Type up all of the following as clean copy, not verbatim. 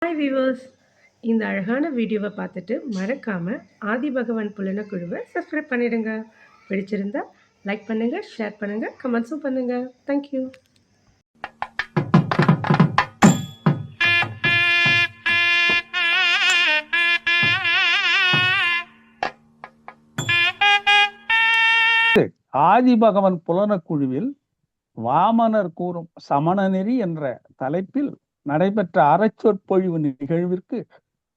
Hi viewers, இந்த அழகான வீடியோவை பார்த்துட்டு மறக்காம ஆதி பகவான் புலனக்குழுவை சப்ஸ்கிரைப் பண்ணிடுங்க. பிடிச்சிருந்தா லைக் பண்ணுங்க, ஷேர் பண்ணுங்க, கமெண்ட்ஸும் பண்ணுங்க. தேங்க்யூ. ஆதிபகவன் புலனக்குழுவில் வாமனர் கூறும் சமணநெறி என்ற தலைப்பில் நடைபெற்ற அறச்சொற்பொழிவு நிகழ்விற்கு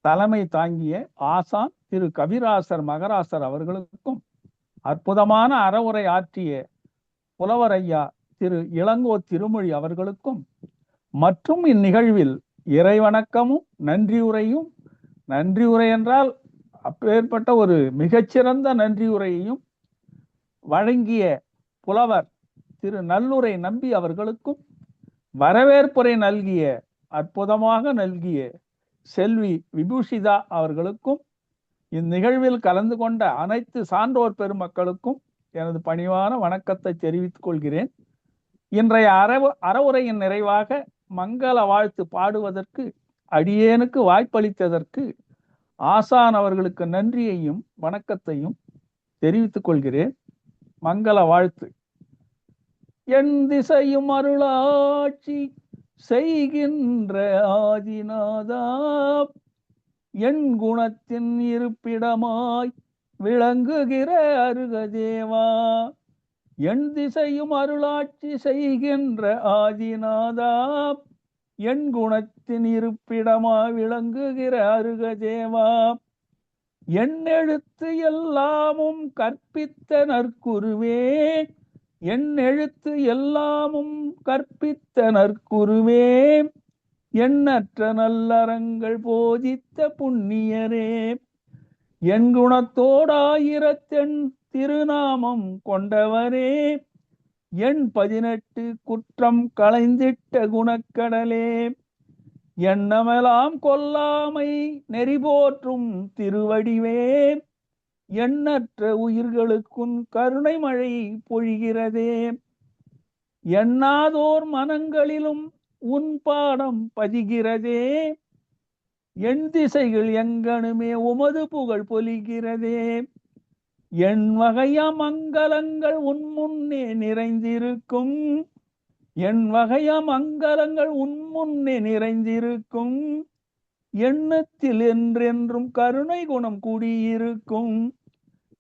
தலைமை தாங்கிய ஆசான் திரு கவிராசர் மகராசர் அவர்களுக்கும் அற்புதமான அறவுரை ஆற்றிய புலவர் ஐயா திரு இளங்கோ திருமொழி அவர்களுக்கும் மற்றும் இந்நிகழ்வில் இறைவணக்கமும் நன்றியுரையும், நன்றியுரை என்றால் அப்பேற்பட்ட ஒரு மிகச்சிறந்த நன்றியுரையையும் வழங்கிய புலவர் திரு நல்லுரை நம்பி அவர்களுக்கும், வரவேற்புரை அற்புதமாக நல்கிய செல்வி விபூஷிதா அவர்களுக்கும், இந்நிகழ்வில் கலந்து கொண்ட அனைத்து சான்றோர் பெருமக்களுக்கும் எனது பணிவான வணக்கத்தை தெரிவித்துக் கொள்கிறேன். இன்றைய அறவுரையின் நிறைவாக மங்கள வாழ்த்து பாடுவதற்கு அடியேனுக்கு வாய்ப்பளித்ததற்கு ஆசான் அவர்களுக்கு நன்றியையும் வணக்கத்தையும் தெரிவித்துக் கொள்கிறேன். மங்கள வாழ்த்து. என் திசையும் அருளாட்சி செய்கின்ற ஆதிநாதா, என் குணத்தின் இருப்பிடமாய் விளங்குகிற அருகதேவா, என் திசையும் அருளாட்சி செய்கின்ற ஆதிநாதா, என் குணத்தின் இருப்பிடமாய் விளங்குகிற அருகதேவா, என் எழுத்து எல்லாமும் கற்பித்த நற்குருவே, என் எழுத்து எல்லாமும் கற்பித்த நற்குருவே, எண்ணற்ற நல்லறங்கள் போதித்த புண்ணியரே, என் குணத்தோடாயிரத்தெண் திருநாமம் கொண்டவரே, என் 18 குற்றம் களைந்திட்ட குணக்கடலே, எண்ணமெல்லாம் கொல்லாமை நெறி போற்றும் திருவடிவே, எண்ணற்ற உயிர்களுக்கும் கருணை மழை பொழிகிறதே, எண்ணாதோர் மனங்களிலும் உன் பாடம் பதிகிறதே, என் திசைகள் எங்கனுமே உமது புகழ் பொலிகிறதே, என் வகையா மங்களங்கள் உன் முன்னே நிறைந்திருக்கும், என் வகையா மங்களங்கள் உன் முன்னே நிறைந்திருக்கும், எண்ணத்தில் என்றென்றும் கருணை குணம் கூடியிருக்கும்,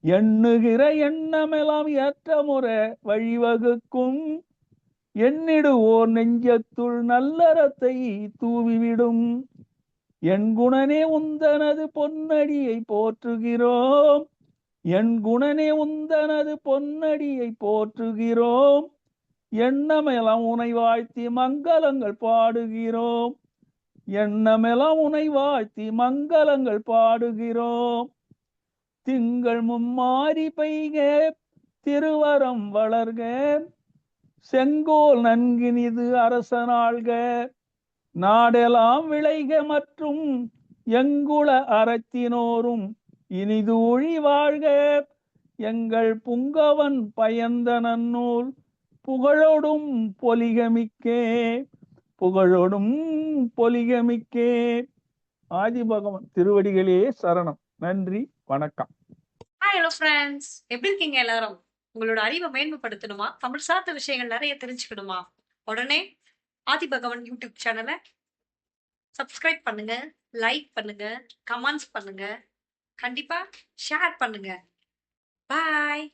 எண்ணுகிற எண்ணமெல்லாம் ஏற்ற முறை வழிவகுக்கும், எண்ணிடுவோர் நெஞ்சத்துள் நல்லறத்தை தூவிவிடும், என் குணனே உந்தனது பொன்னடியை போற்றுகிறோம், என் குணனே உந்தனது பொன்னடியை போற்றுகிறோம், எண்ணமெல்லாம் உனை வாழ்த்தி மங்களங்கள் பாடுகிறோம், எண்ணமெல்லாம் உனை வாழ்த்தி மங்களங்கள் பாடுகிறோம், திங்கள் மும்மாறி பெய்க திருவரம் வளர்க, செங்கோல் நன்கினிது அரசனாள்க, நாடெல்லாம் விளைக மற்றும் எங்குள அறத்தினோரும் இனிதூழி வாழ்க, எங்கள் புங்கவன் பயந்த நன்னூல் புகழோடும் பொலிகமிக்கே, புகழோடும் பொலிகமிக்கே. ஆதிபகவன் திருவடிகளே சரணம். நன்றி, வணக்கம். ஹாய், ஹலோ ஃப்ரெண்ட்ஸ், எப்படி இருக்கீங்க எல்லாரும்? உங்களோட அறிவை மேன்மைப்படுத்தணுமா, தமிழ் சார்ந்த விஷயங்கள் நிறைய தெரிஞ்சுக்கணுமா? உடனே ஆதிபகவன் யூடியூப் சேனலை சப்ஸ்கிரைப் பண்ணுங்க, லைக் பண்ணுங்க, கமெண்ட்ஸ் பண்ணுங்க, கண்டிப்பா ஷேர் பண்ணுங்க. பாய்.